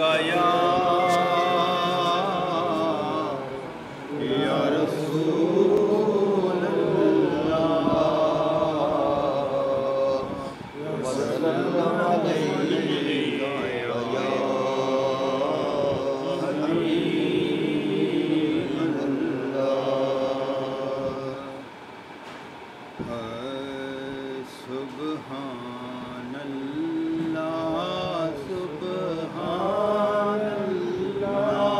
का या रसूल अल्लाह वसल्लम अलैका या हबीब अल्लाह। सुब्हान अल्लाह सुब्हान अल्लाह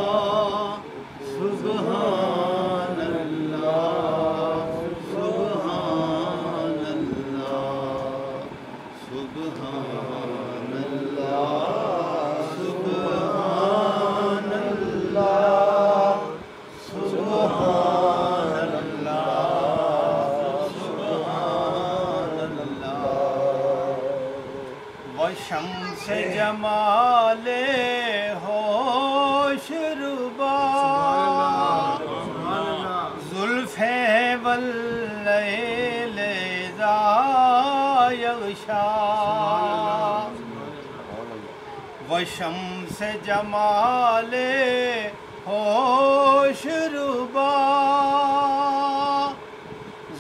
सुब्हान अल्लाह सुब्हान अल्लाह सुब्हान अल्लाह सुब्हान अल्लाह सुब्हान अल्लाह सुब्हान अल्लाह। वशम्स जमाले होशरुबा जुल्फे वल्लैल ज़ा यग़शा। वशम्स जमाले होशरुबा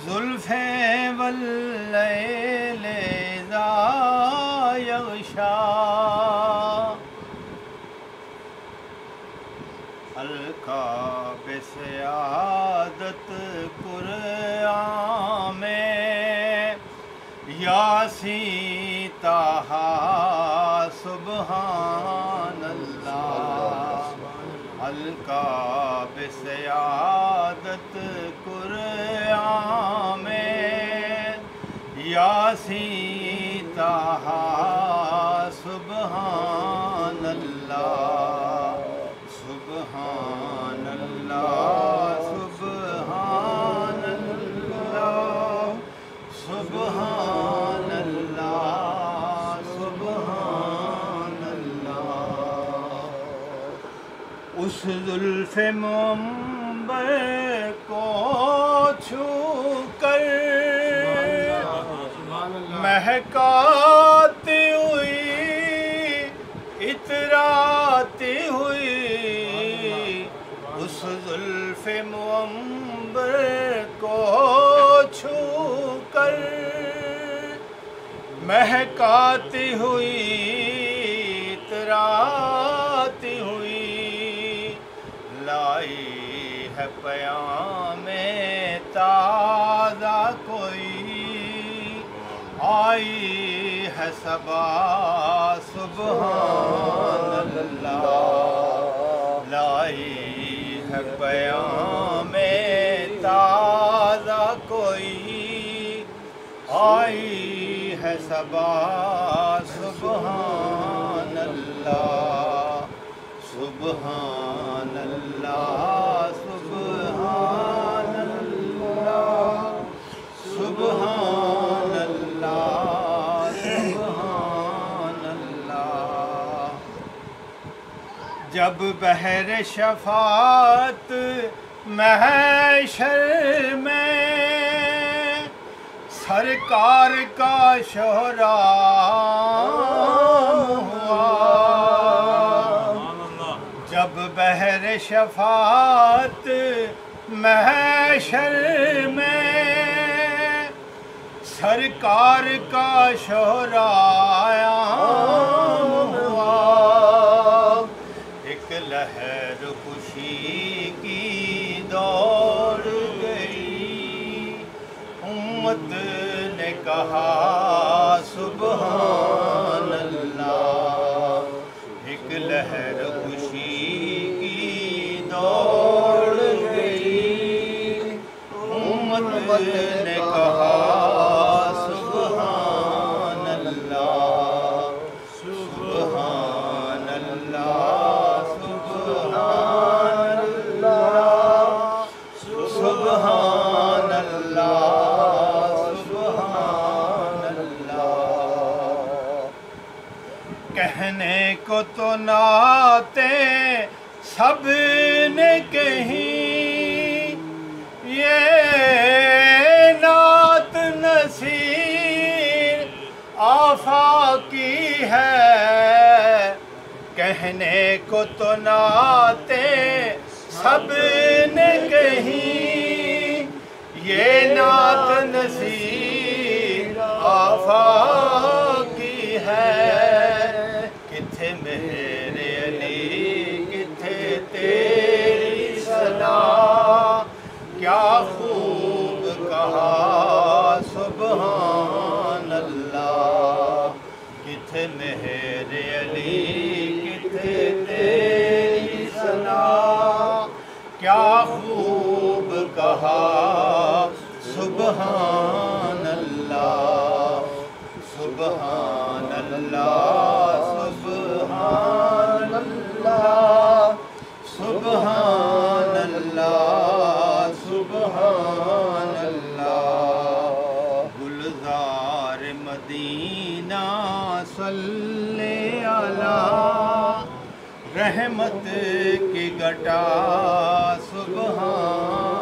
जुल्फे वल्लैल ज़ा यग़शा। हल्का बेसयादत कुरआन में यासीन ताहा सुब्हान अल्लाह। हल्का बेसयादत कुरआन में यासीन ताहा सुब्हान अल्लाह सुब्हान अल्लाह सुब्हान अल्लाह सुब्हान अल्लाह सुब्हान अल्लाह। उस ज़ुल्फ़े मुअम्बर को छू कर महकाती हुई इतराती हुई। उस ज़ुल्फ़े मुअम्बर को छू कर महकाती हुई इतराती हुई। लाई है क़यामे ताज़ा कोई आई है सबा सुब्हान अल्लाह। लाई है क़यामे ताज़ा कोई आई है सबा सुब्हान अल्लाह सुब्हान अल्लाह सुब्हान अल्लाह सुब्हान अल्लाह सुब्हान अल्लाह। जब बहर शफ़ाअत महशर में सरकार का शोहराम हुआ। जब बहर शफ़ाअत महशर में सरकार का शोहराम हुआ। एक लहर खुशी की दौड़ गई उम्मत ने कहा सुब्हान अल्लाह। एक लहर खुशी की दौड़ गई उम्मत ने कहा सुब्हान अल्लाह सुब्हान अल्लाह सुब्हान अल्लाह सुब्हान अल्लाह सुब्हान अल्लाह। कहने को तो नाते सब ने कहीं ये नात नसीर आफाकी है। کہنے کو تو نعتیں سب نے کہیں، یہ نعت نصیر آفاقی ہے، کتھے مہر علی کتھے تیری ثنا، کیا خوب کہا سبحان اللہ، کتھے مہر علی کتھے تیری ثنا، کیا خوب کہا سبحان اللہ، سبحان اللہ، سبحان اللہ، سبحان اللہ، سبحان اللہ۔ گلزار مدینہ صلی علی رحمت کی گٹا سبحان